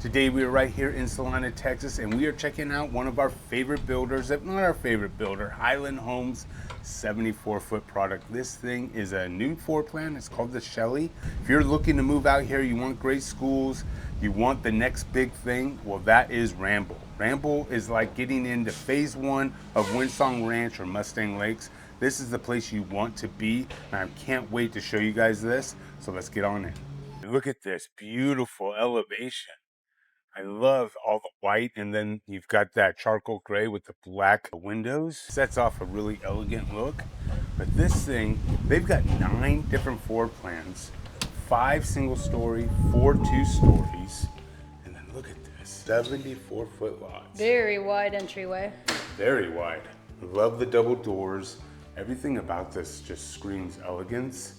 Today we are right here in Salina, Texas, and we are checking out one of our favorite builders, if not our favorite builder, Highland Homes 74-foot product. This thing is a new floor plan. It's called the Shelly. If you're looking to move out here, you want great schools, you want the next big thing, well, that is Ramble. Ramble is like getting into phase one of Windsong Ranch or Mustang Lakes. This is the place you want to be, and I can't wait to show you guys this, so let's get on in. Look at this beautiful elevation. I love all the white, and then you've got that charcoal gray with the black windows. Sets off a really elegant look. But this thing, they've got 9 different floor plans, 5 single story, 4 2-stories, and then look at this, 74-foot lots. Very wide entryway. Very wide. Love the double doors. Everything about this just screams elegance,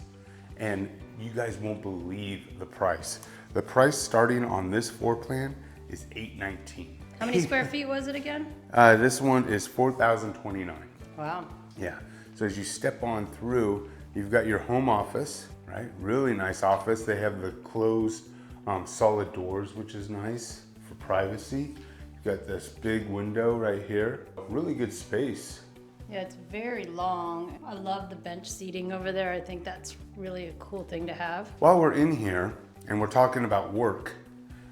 and you guys won't believe the price. The price starting on this floor plan is $819. How many square feet was it again? This one is 4,029. Wow. Yeah. So as you step on through, you've got your home office, right? Really nice office. They have the closed solid doors, which is nice for privacy. You've got this big window right here. Really good space. Yeah, it's very long. I love the bench seating over there. I think that's really a cool thing to have. While we're in here and we're talking about work,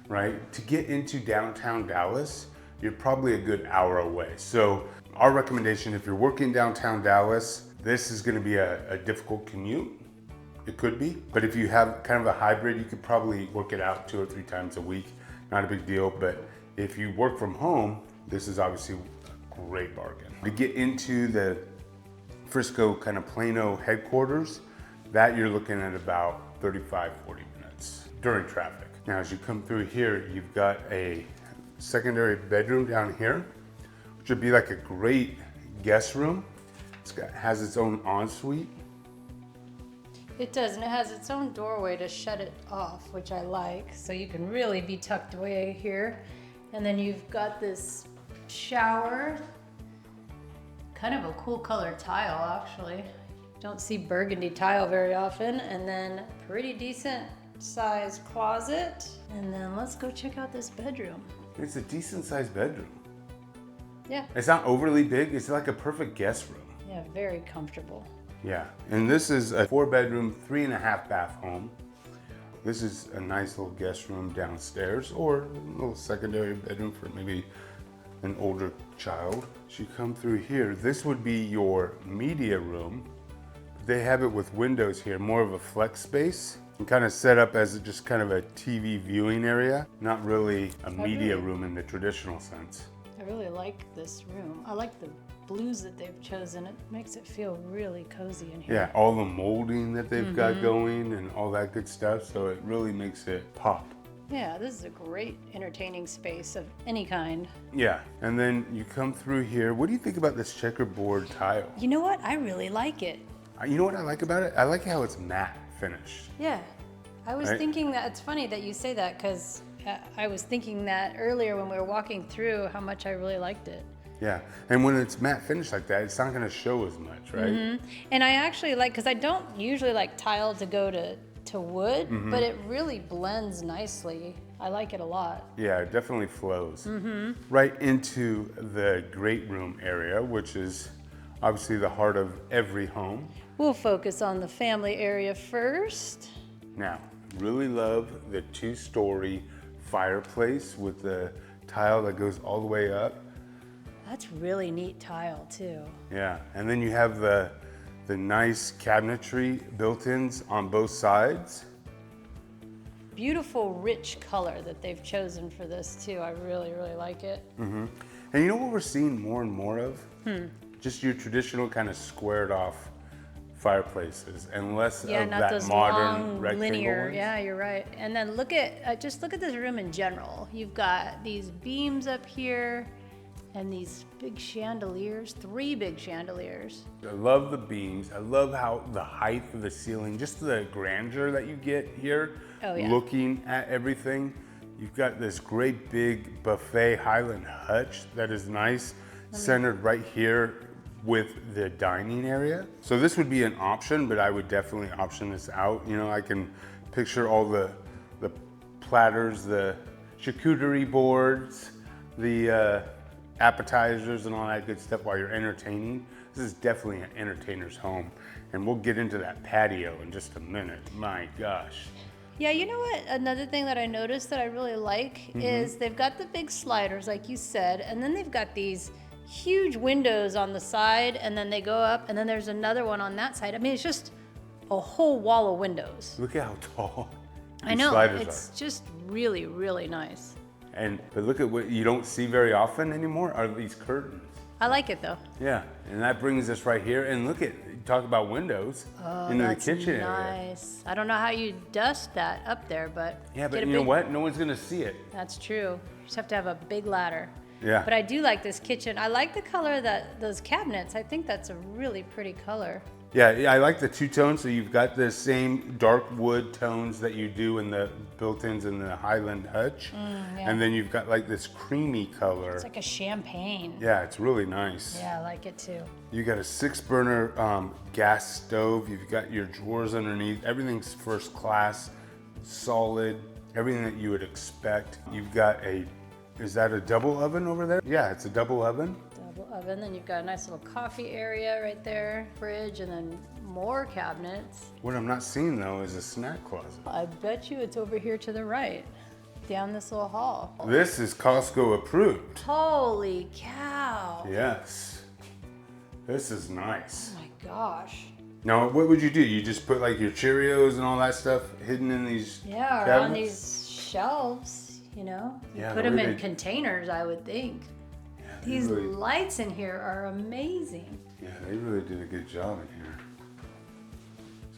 right? To get into downtown Dallas, you're probably a good hour away. So our recommendation, if you're working downtown Dallas, this is gonna be a difficult commute. It could be, but if you have kind of a hybrid, you could probably work it out 2 or 3 times a week. Not a big deal, but if you work from home, this is obviously a great bargain. To get into the Frisco kind of Plano headquarters, that you're looking at about 35, 40 minutes during traffic. Now, as you come through here, you've got a secondary bedroom down here, which would be like a great guest room. Has its own ensuite. It does, and it has its own doorway to shut it off, which I like. So you can really be tucked away here. And then you've got this shower. Kind of a cool color tile, actually. Don't see burgundy tile very often. And then pretty decent sized closet. And then let's go check out this bedroom. It's a decent sized bedroom. Yeah. It's not overly big. It's like a perfect guest room. Yeah, very comfortable. Yeah, and this is a 4-bedroom, 3.5 bath home. This is a nice little guest room downstairs, or a little secondary bedroom for maybe an older child. As you come through here, this would be your media room. They have it with windows here, more of a flex space, and kind of set up as just kind of a TV viewing area, not really a media room in the traditional sense. I really like this room. I like the blues that they've chosen. It makes it feel really cozy in here. Yeah, all the molding that they've got going and all that good stuff, so it really makes it pop. Yeah, this is a great entertaining space of any kind. Yeah, and then you come through here. What do you think about this checkerboard tile? You know what? I really like it. You know what I like about it? I like how it's matte finished. Yeah, I was Right? thinking that. It's funny that you say that, because I was thinking that earlier when we were walking through how much I really liked it. Yeah, and when it's matte finished like that, it's not gonna show as much, right? And I actually like, because I don't usually like tile to go to wood, but it really blends nicely. I like it a lot. Yeah, it definitely flows. Right into the great room area, which is obviously the heart of every home. We'll focus on the family area first. Now, really love the 2-story fireplace with the tile that goes all the way up. That's really neat tile too. Yeah, and then you have the nice cabinetry built-ins on both sides. Beautiful, rich color that they've chosen for this too. I really, really like it. And you know what we're seeing more and more of? Just your traditional kind of squared off fireplaces, and less Yeah, of not that those modern long, rectangle linear. ones. Yeah, you're right. And then look at just look at this room in general. You've got these beams up here, and these big chandeliers, 3 big chandeliers. I love the beams. I love how the height of the ceiling, just the grandeur that you get here, Oh, yeah. looking at everything. You've got this great big buffet Highland hutch that is nice, centered right here with the dining area. So this would be an option, but I would definitely option this out. You know, I can picture all the platters, the charcuterie boards, the appetizers and all that good stuff while you're entertaining. This is definitely an entertainer's home. And we'll get into that patio in just a minute. My gosh. Yeah, you know what? Another thing that I noticed that I really like is they've got the big sliders, like you said, and then they've got these huge windows on the side, and then they go up, and then there's another one on that side. I mean, it's just a whole wall of windows. Look at how tall I these know, sliders it's are. just really, really nice. But look at what you don't see very often anymore are these curtains. I like it though. Yeah, and that brings us right here. And look at, talk about windows into the That's kitchen area. nice. I don't know how you dust that up there, but Yeah, but get a you know big- what? No one's gonna see it. That's true. You just have to have a big ladder. Yeah. But I do like this kitchen. I like the color that those cabinets. I think that's a really pretty color. Yeah, I like the two-tone. So you've got the same dark wood tones that you do in the built-ins in the Highland hutch. yeah. And then you've got like this creamy color. It's like a champagne. Yeah, it's really nice. Yeah, I like it too. You got a 6-burner gas stove. You've got your drawers underneath. Everything's first class, solid, everything that you would expect. You've got is that a double oven over there? Yeah, it's a double oven. Double oven. Then you've got a nice little coffee area right there, fridge, and then more cabinets. What I'm not seeing though is a snack closet. I bet you it's over here to the right, down this little hall. This is Costco approved. Holy cow. Yes. This is nice. Oh my gosh. Now, what would you do? You just put like your Cheerios and all that stuff hidden in these Yeah, or cabinets? on these shelves, you know? You Yeah, put the them way in they- containers, I would think. Yeah, they These really, lights in here are amazing. yeah, they really did a good job in here.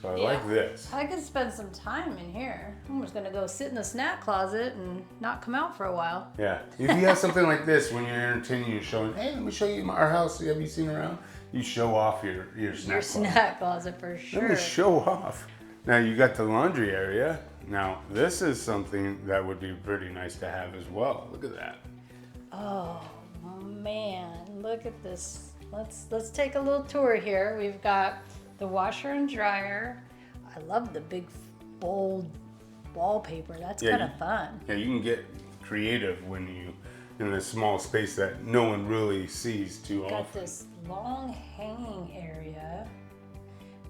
So I Yeah. like this. I could spend some time in here. I'm just gonna go sit in the snack closet and not come out for a while. Yeah. If you have something like this when you're entertaining, you're showing, hey, let me show you our house. Have you seen around? You show off your snack Your closet. snack closet for Let sure. me show off. Now you got the laundry area. Now this is something that would be pretty nice to have as well. Look at that. Oh man, look at this. Let's take a little tour here. We've got the washer and dryer. I love the big bold wallpaper. That's Yeah, kind of fun. Yeah, you can get creative when you in a small space that no one really sees too Got often. this long hanging area,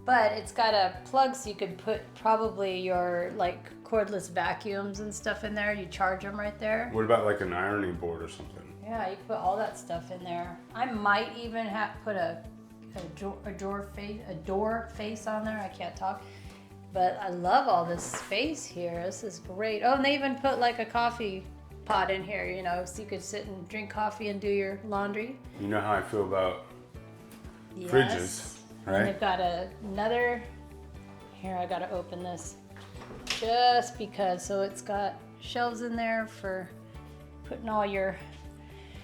but it's got a plug so you could put probably your like cordless vacuums and stuff in there. You charge them right there. What about like an ironing board or something? Yeah, you can put all that stuff in there. I might even have put a door face on there. I can't talk, but I love all this space here. This is great. Oh, and they even put like a coffee pot in here, you know, so you could sit and drink coffee and do your laundry. You know how I feel about Yes. fridges, And right? they've got another, here I gotta open this just because. So it's got shelves in there for putting all your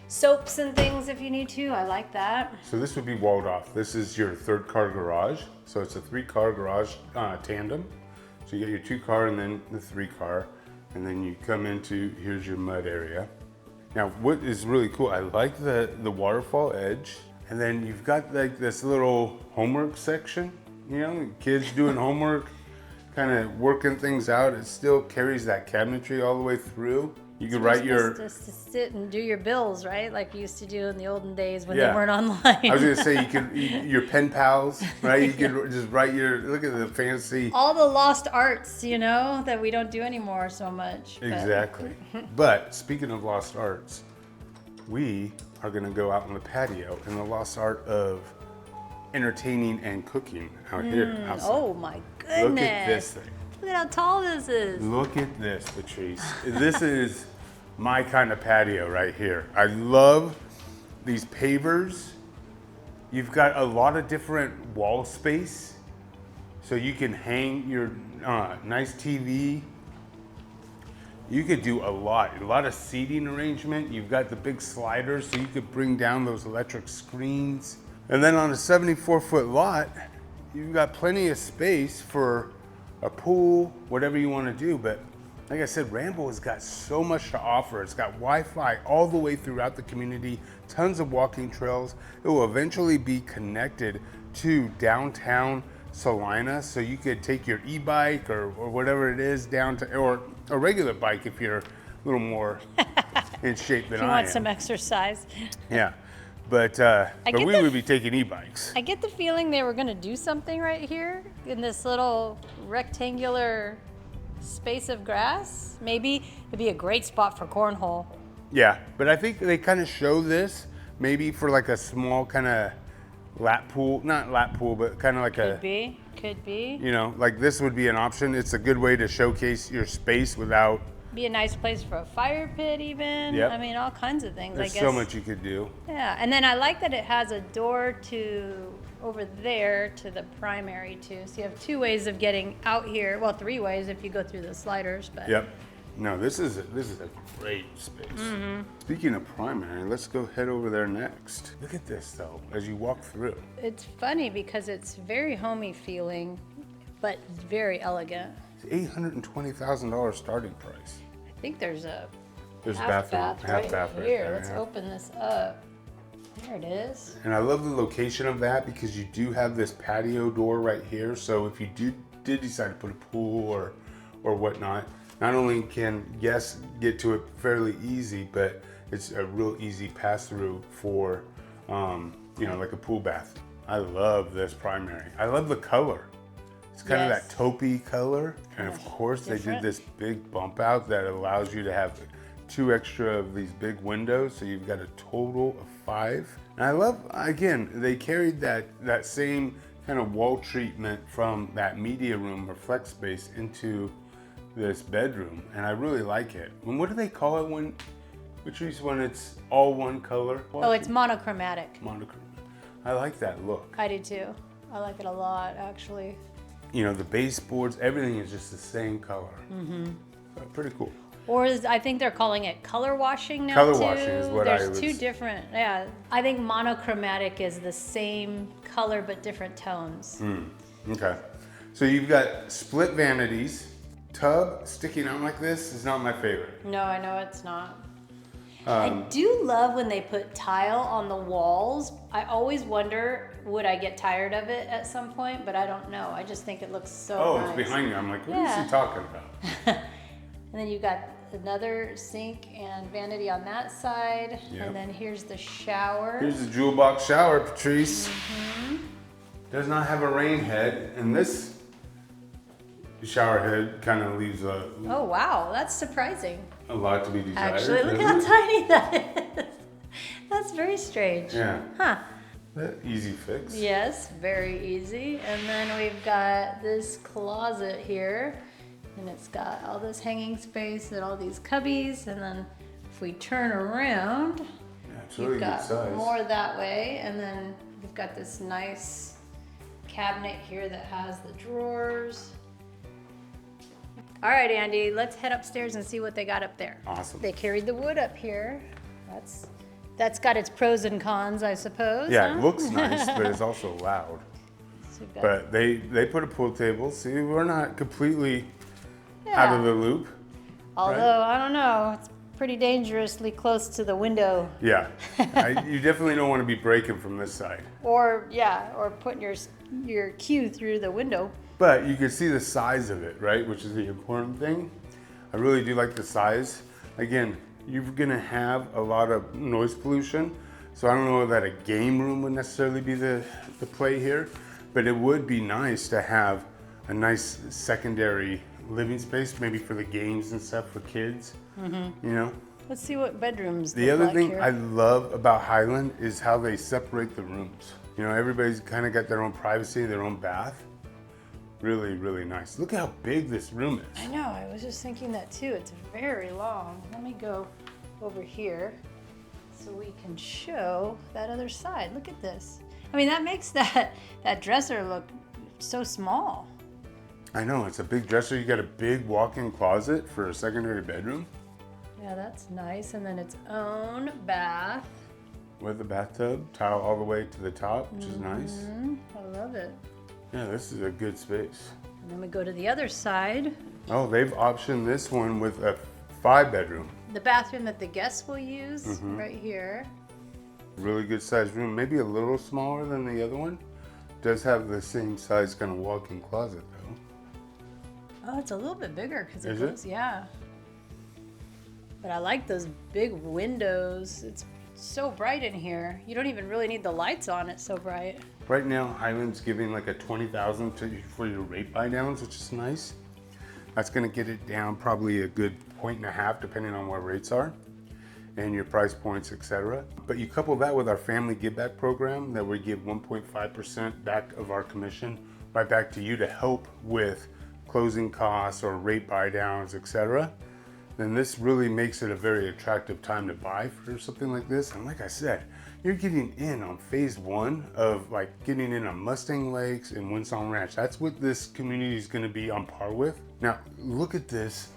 soaps and things if you need to. I like that. So this would be walled off. This is your 3rd-car garage. So it's a 3-car garage tandem. So you get your 2-car and then the 3-car. And then you come into, here's your mud area. Now what is really cool, I like the waterfall edge. And then you've got like this little homework section, you know, kids doing homework, kind of working things out. It still carries that cabinetry all the way through. You could write your, Just to sit and do your bills, right? Like you used to do in the olden days when Yeah. they weren't online. I was gonna say your pen pals, right? You could just write look at the fancy. all the lost arts, you know, that we don't do anymore so much. but- Exactly. But speaking of lost arts, we are gonna go out on the patio in the lost art of entertaining and cooking out here. Outside. Oh my goodness. Look at this thing. Look at how tall this is. Look at this, Patrice. This is my kind of patio right here. I love these pavers. You've got a lot of different wall space, so you can hang your nice TV. You could do a lot of seating arrangement. You've got the big sliders, so you could bring down those electric screens. And then on a 74-foot lot, you've got plenty of space for a pool, whatever you want to do. But like I said, Ramble has got so much to offer. It's got Wi-Fi all the way throughout the community, tons of walking trails. It will eventually be connected to downtown Salina, so you could take your e-bike or whatever it is down to, or a regular bike if you're little more in shape than If you I want am. some exercise. Yeah, but get we the- would be taking e-bikes. I get the feeling they were gonna do something right here in this little rectangular space of grass. Maybe it'd be a great spot for cornhole. Yeah, but I think they kind of show this maybe for like a small kind of lap pool, not lap pool, but kind of like Could be. you know, like this would be an option. It's a good way to showcase your space without. Be a nice place for a fire pit even. Yep. I mean, all kinds of things, There's I guess. so much you could do. Yeah, and then I like that it has a door to over there to the primary too. So you have 2 ways of getting out here. Well, 3 ways if you go through the sliders, but. Yep. No, this is a great space. Speaking of primary, let's go head over there next. Look at this though, as you walk through. It's funny because it's very homey feeling, but very elegant. It's $820,000 starting price. I think there's a There's half bathroom, bath half right bath right here. there, Let's yeah. open this up. There it is. And I love the location of that because you do have this patio door right here. So if you did decide to put a pool or whatnot, not only can guests get to it fairly easy, but it's a real easy pass through for, you know, like a pool bath. I love this primary. I love the color. It's kind of that Yes. taupey color. And of course they Different. did this big bump out that allows you to have 2 extra of these big windows. So you've got a total of 5. And I love, again, they carried that same kind of wall treatment from that media room or flex space into this bedroom. And I really like it. And what do they call it when it's all one color? Oh, it's monochromatic. Monochromatic. I like that look. I do too. I like it a lot, actually. You know, the baseboards, everything is just the same color. Pretty cool. Or I think they're calling it color washing now Color too. washing is what I There's was- 2 different, yeah. I think monochromatic is the same color but different tones. Okay. So you've got split vanities. Tub sticking out like this is not my favorite. No, I know it's not. I do love when they put tile on the walls. I always wonder, would I get tired of it at some point? But I don't know. I just think it looks so Oh, nice. it's behind you. I'm like, what is Yeah. he talking about? And then you've got another sink and vanity on that side. Yep. And then here's the shower. Here's the jewel box shower, Patrice. Does not have a rain head, and this shower head kind of leaves a Oh, wow. That's surprising. lot to be desired. Actually, look doesn't how it? tiny that is. That's very strange. Yeah. Huh. Easy fix. Yes, very easy. And then we've got this closet here. And it's got all this hanging space and all these cubbies. And then if we turn around, Yeah, it's really you've good got size. more that way. And then we've got this nice cabinet here that has the drawers. All right, Andy, let's head upstairs and see what they got up there. Awesome. They carried the wood up here. That's got its pros and cons, I suppose. Yeah, huh? it looks nice, but it's also loud. So we've got- But they put a pool table. See, we're not completely out of the loop. Although, I don't know, it's pretty dangerously close to the window. Yeah, you definitely don't want to be breaking from this side. Or putting your cue through the window. But you can see the size of it, right? Which is the important thing. I really do like the size. Again, you're gonna have a lot of noise pollution. So I don't know that a game room would necessarily be the play here, but it would be nice to have a nice secondary living space, maybe for the games and stuff for kids, you know? Let's see what bedrooms The look other like thing here. I love about Highland is how they separate the rooms. You know, everybody's kind of got their own privacy, their own bath. Really, really nice. Look how big this room is. I know, I was just thinking that too. It's very long. Let me go over here so we can show that other side. Look at this. I mean, that makes that dresser look so small. I know, it's a big dresser. You got a big walk-in closet for a secondary bedroom Yeah, that's nice. And then its own bath. with a bathtub, tile all the way to the top, which is nice. I love it. Yeah, this is a good space. And then we go to the other side. Oh, they've optioned this one with a 5-bedroom. The bathroom that the guests will use right here. Really good sized room, maybe a little smaller than the other one. Does have the same size kind of walk-in closet though. Oh, it's a little bit bigger because it Is it? goes, yeah. But I like those big windows. It's so bright in here. You don't even really need the lights on, it's so bright. Right now, Highland's giving like a $20,000 for your rate buydowns, which is nice. That's gonna get it down probably a good 1.5 depending on what rates are and your price points, etc. But you couple that with our family give back program that we give 1.5% back of our commission right back to you to help with closing costs or rate buydowns, etc. Then this really makes it a very attractive time to buy for something like this. And like I said, you're getting in on phase 1 of like getting in on Mustang Lakes and Windsong Ranch. That's what this community is going to be on par with. Now, look at this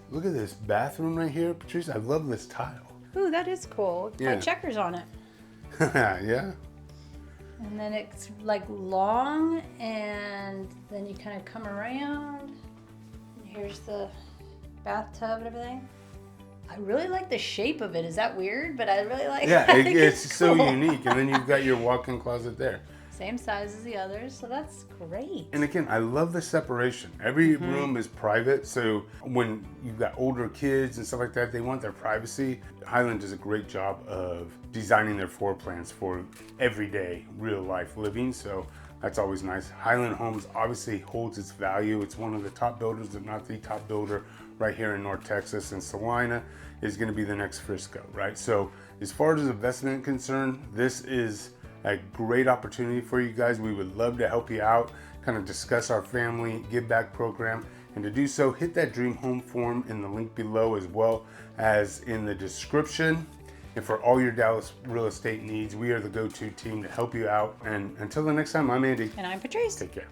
bathroom right here. Patrice, I love this tile. Ooh, that is cool. It's got checkers on it. Yeah. And then it's like long, and then you kind of come around. And here's the bathtub and everything. I really like the shape of it. Is that weird? But I really like it. Yeah, I think it's so cool. unique. And then you've got your walk-in closet there. Same size as the others, so that's great. And again, I love the separation. Every room is private, so when you've got older kids and stuff like that, they want their privacy. Highland does a great job of designing their floor plans for everyday, real life living, so that's always nice. Highland Homes obviously holds its value. It's one of the top builders, if not the top builder, right here in North Texas, and Salina is gonna be the next Frisco, right? So as far as investment concerned, this is a great opportunity for you guys. We would love to help you out, kind of discuss our family give back program. And to do so, hit that dream home form in the link below as well as in the description. And for all your Dallas real estate needs, we are the go-to team to help you out. And until the next time, I'm Andy. And I'm Patrice. Take care.